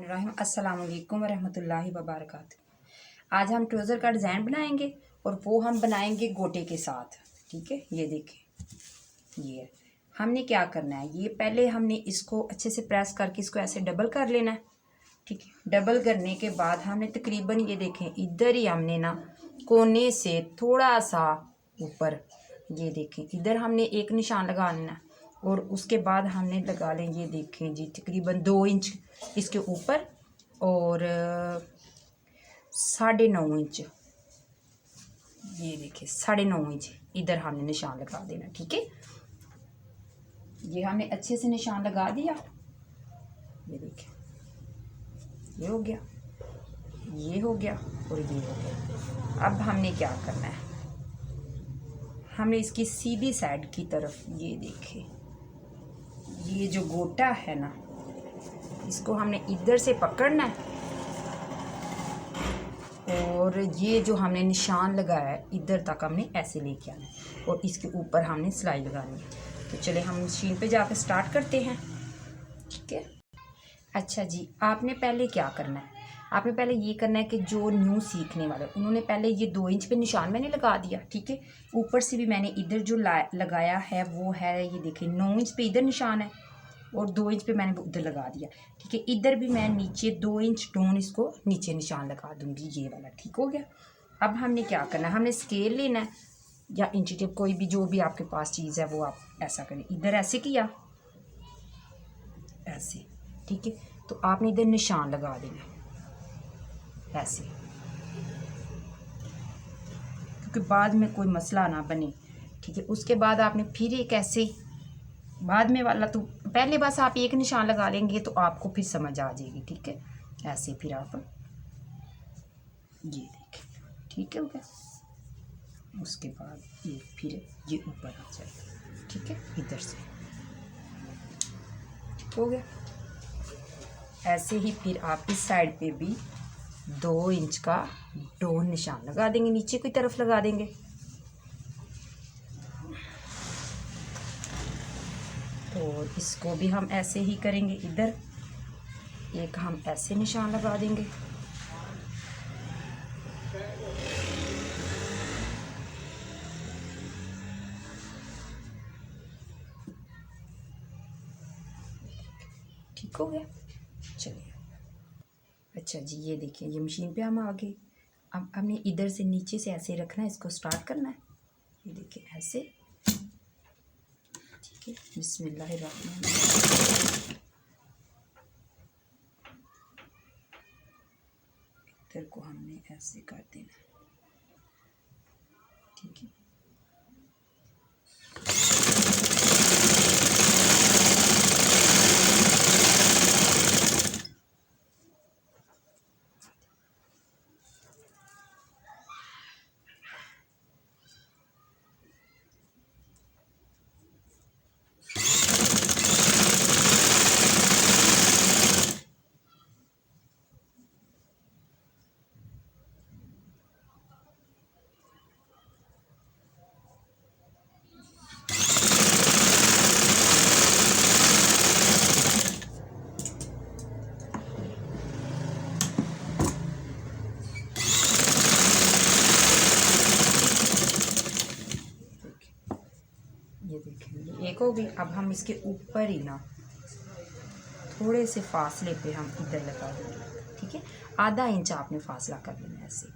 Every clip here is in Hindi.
बिस्मिल्लाहिर्रहमानिर्रहीम। अस्सलाम वालेकुम रहमतुल्लाहि व बरकातुहू। आज हम ट्राउज़र का डिज़ाइन बनाएंगे और वो हम बनाएंगे गोटे के साथ। ठीक है, ये देखें, ये हमने क्या करना है, ये पहले हमने इसको अच्छे से प्रेस करके इसको ऐसे डबल कर लेना है। ठीक है, डबल करने के बाद हमने तकरीबन ये देखें इधर ही हमने ना कोने से थोड़ा सा ऊपर, ये देखें इधर हमने एक निशान लगा लेना है और उसके बाद हमने लगा लें, ये देखें जी तकरीबन 2 इंच इसके ऊपर और 9.5 इंच, ये देखिए 9.5 इंच इधर हमने निशान लगा देना। ठीक है, ये हमने अच्छे से निशान लगा दिया। ये देखिए, ये हो गया, ये हो गया और ये हो गया। अब हमने क्या करना है, हमने इसकी सीधी साइड की तरफ, ये देखिए ये जो गोटा है ना, इसको हमने इधर से पकड़ना है और ये जो हमने निशान लगाया है इधर तक हमने ऐसे लेके आना है और इसके ऊपर हमने सिलाई लगानी है। तो चले हम मशीन पे जाकर स्टार्ट करते हैं। ठीक है, अच्छा जी, आपने पहले क्या करना है, आपने पहले ये करना है कि जो न्यू सीखने वाले उन्होंने पहले ये 2 इंच पे निशान मैंने लगा दिया। ठीक है, ऊपर से भी मैंने इधर जो लगाया है वो है, ये देखिए 9 इंच पे इधर निशान है और 2 इंच पे मैंने उधर लगा दिया। ठीक है, इधर भी मैं नीचे 2 इंच डोन इसको नीचे निशान लगा दूंगी, ये वाला। ठीक हो गया। अब हमने क्या करना है, हमने स्केल लेना है या इंची टेप, कोई भी जो भी आपके पास चीज़ है वो आप ऐसा करें। इधर ऐसे किया, ऐसे। ठीक है, तो आपने इधर निशान लगा देना ऐसे, क्योंकि बाद में कोई मसला ना बने। ठीक है, उसके बाद आपने फिर एक ऐसे, बाद में वाला तो पहले बस आप एक निशान लगा लेंगे तो आपको फिर समझ आ जाएगी। ठीक है, ऐसे फिर आप ये देखें। ठीक है, हो गया। उसके बाद ये फिर ये ऊपर आ जाएगा। ठीक है, इधर से हो गया। ऐसे ही फिर आप इस साइड पे भी 2 इंच का डोन निशान लगा देंगे, नीचे की तरफ लगा देंगे। और इसको भी हम ऐसे ही करेंगे, इधर एक हम ऐसे निशान लगा देंगे। ठीक हो गया, चलिए। अच्छा जी, ये देखिए ये मशीन पे हम आ गए। अब हमने इधर से नीचे से ऐसे रखना है, इसको स्टार्ट करना है। ये देखिए ऐसे। ठीक है, बिस्मिल्लाहिर्रहमानिर्रहीम। इधर को हमने ऐसे कर देना। ठीक है, ये देखिए एक हो गई। अब हम इसके ऊपर ही ना थोड़े से फासले पे हम इधर लगा देंगे। ठीक है, आधा इंच आपने फासला कर लेना ऐसे।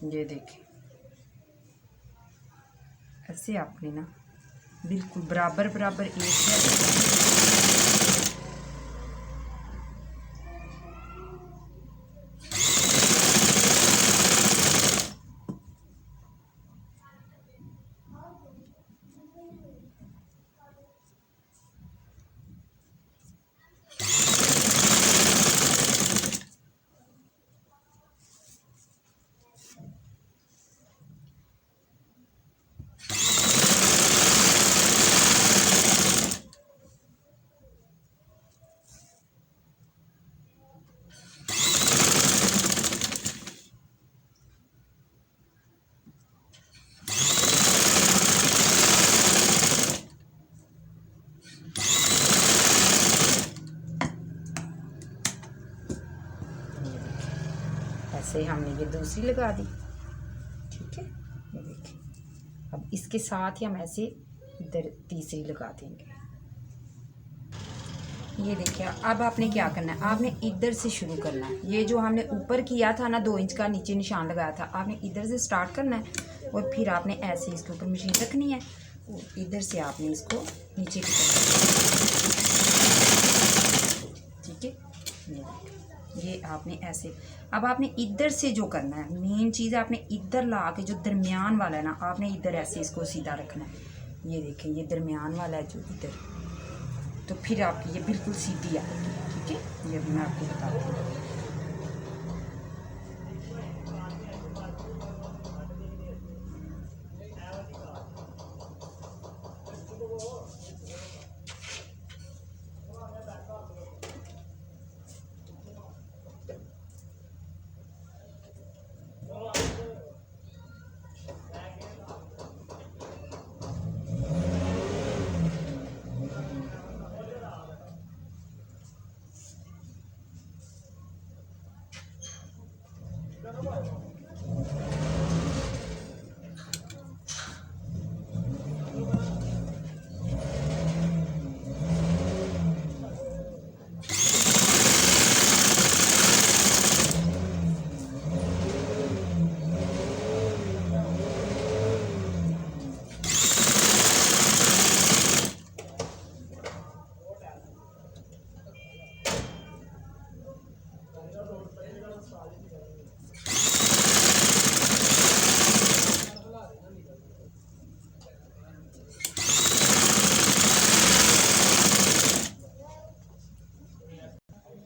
ये देखिए ऐसे आपने ना बिल्कुल बराबर बराबर एक है। ऐसे हमने ये दूसरी लगा दी, ठीक है। ये देखिए, अब इसके साथ ही हम ऐसे इधर तीसरी लगा देंगे। ये देखिए, अब आपने क्या करना है, आपने इधर से शुरू करना है। ये जो हमने ऊपर किया था ना 2 इंच का नीचे निशान लगाया था, आपने इधर से स्टार्ट करना है और फिर आपने ऐसे इसके ऊपर मशीन रखनी है और इधर से आपने इसको नीचे की तरफ, ठीक है। ये आपने ऐसे, अब आपने इधर से जो करना है, मेन चीज़ आपने इधर ला के जो दरमियान वाला है ना, आपने इधर ऐसे इसको सीधा रखना है। ये देखें, ये दरमियान वाला है जो इधर, तो फिर आपकी ये बिल्कुल सीधी आएगी, ठीक है। ये भी मैं आपको बताती हूँ।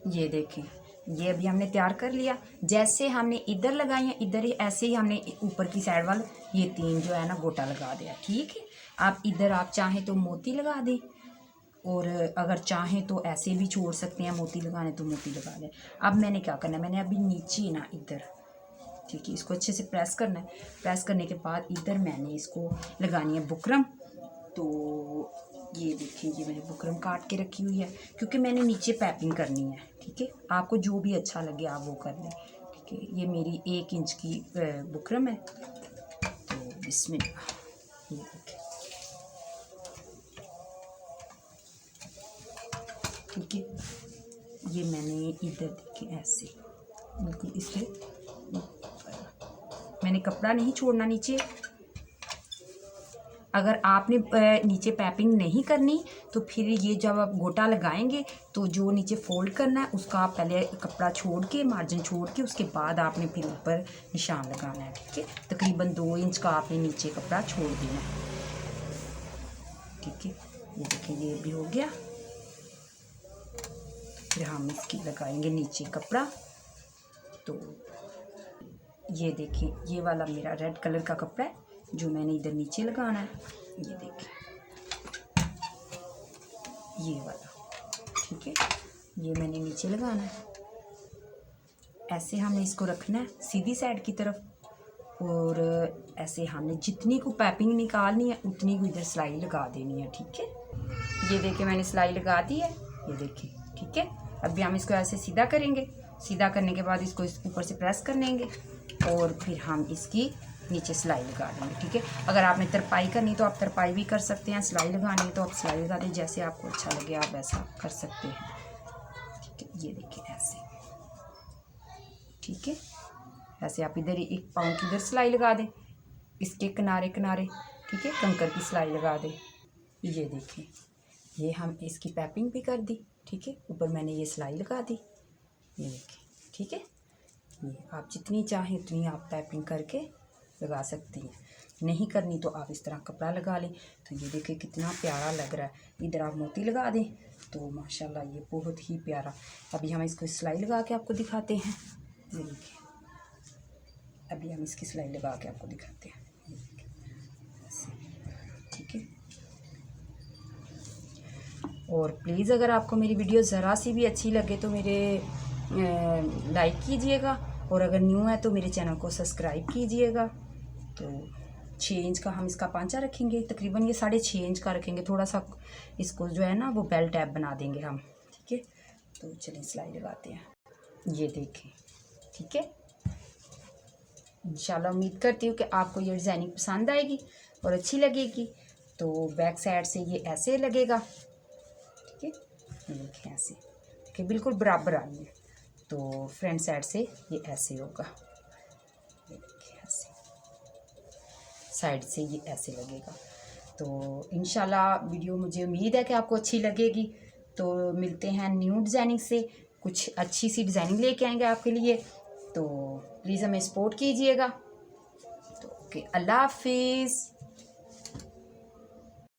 ये देखें, ये अभी हमने तैयार कर लिया। जैसे हमने इधर लगाई है, इधर ही ऐसे ही हमने ऊपर की साइड वाला ये 3 जो है ना गोटा लगा दिया, ठीक है। आप इधर आप चाहें तो मोती लगा दें और अगर चाहें तो ऐसे भी छोड़ सकते हैं, मोती लगाने तो मोती लगा दें। अब मैंने क्या करना है, मैंने अभी नीचे ना इधर, ठीक है, इसको अच्छे से प्रेस करना है। प्रेस करने के बाद इधर मैंने इसको लगानी है बुकरम। तो ये देखिए, ये मैंने बुकरम काट के रखी हुई है क्योंकि मैंने नीचे पैपिंग करनी है, ठीक है। आपको जो भी अच्छा लगे आप वो कर लें, ठीक है। ये मेरी 1 इंच की बुकरम है, तो बिस्मिल्लाह। ये देखिए, ठीक है। ये मैंने इधर देखिए ऐसे बिल्कुल इससे मैंने कपड़ा नहीं छोड़ना नीचे। अगर आपने नीचे पैपिंग नहीं करनी तो फिर ये जब आप गोटा लगाएंगे तो जो नीचे फोल्ड करना है उसका आप पहले कपड़ा छोड़ के, मार्जिन छोड़ के, उसके बाद आपने फिर ऊपर निशान लगाना है, ठीक है। तकरीबन 2 इंच का आपने नीचे कपड़ा छोड़ देना है, ठीक है। ये देखिए, ये भी हो गया। फिर हम इसकी लगाएंगे नीचे कपड़ा। तो ये देखिए, ये वाला मेरा रेड कलर का कपड़ा है जो मैंने इधर नीचे लगाना है। ये देखिए, ये वाला, ठीक है, ये मैंने नीचे लगाना है। ऐसे हमने इसको रखना है सीधी साइड की तरफ और ऐसे हमने जितनी को पैपिंग निकालनी है उतनी को इधर सिलाई लगा देनी है, ठीक है। ये देखिए, मैंने सिलाई लगा दी है, ये देखिए, ठीक है। अभी हम इसको ऐसे सीधा करेंगे। सीधा करने के बाद इसको ऊपर से प्रेस कर लेंगे और फिर हम इसकी नीचे सिलाई लगा देंगे, ठीक है। अगर आपने तरपाई करनी तो आप तरपाई भी कर सकते हैं, सिलाई लगानी है तो आप सिलाई लगा दें, जैसे आपको अच्छा लगे आप वैसा कर सकते हैं, ठीक है। ये देखिए ऐसे, ठीक है। ऐसे आप इधर एक पाँव की इधर सिलाई लगा दें, इसके किनारे किनारे, ठीक है, कंकर की सिलाई लगा दें। ये देखिए, ये हम इसकी पैपिंग भी कर दी, ठीक है। ऊपर मैंने ये सिलाई लगा दी, ये देखिए, ठीक है। ये आप जितनी चाहें उतनी आप पैपिंग करके लगा सकती हैं। नहीं करनी तो आप इस तरह कपड़ा लगा लें। तो ये देखिए कितना प्यारा लग रहा है। इधर आप मोती लगा दें तो माशाल्लाह ये बहुत ही प्यारा। अभी हम इसको सिलाई लगा के आपको दिखाते हैं। ये देखिए, अभी हम इसकी सिलाई लगा के आपको दिखाते हैं, ठीक है। और प्लीज़ अगर आपको मेरी वीडियो ज़रा सी भी अच्छी लगे तो मेरे लाइक कीजिएगा और अगर न्यू है तो मेरे चैनल को सब्सक्राइब कीजिएगा। तो 6 इंच का हम इसका पांचा रखेंगे, तकरीबन ये 6.5 इंच का रखेंगे। थोड़ा सा इसको जो है ना वो बेल टैप बना देंगे हम, ठीक है। तो चलिए सिलाई लगाते हैं। ये देखें, ठीक है, इंशाल्लाह उम्मीद करती हूँ कि आपको ये डिज़ाइनिंग पसंद आएगी और अच्छी लगेगी। तो बैक साइड से ये ऐसे लगेगा, ठीक है, ये देखिए ऐसे, देखिए बिल्कुल बराबर आ रही है। तो फ्रंट साइड से ये ऐसे होगा, ये देखिए ऐसे, साइड से ये ऐसे लगेगा। तो इंशाल्लाह वीडियो मुझे उम्मीद है कि आपको अच्छी लगेगी। तो मिलते हैं न्यू डिज़ाइनिंग से, कुछ अच्छी सी डिज़ाइनिंग लेके आएंगे आपके लिए। तो प्लीज़ हमें सपोर्ट कीजिएगा। तो ओके, अल्लाह हाफिज़।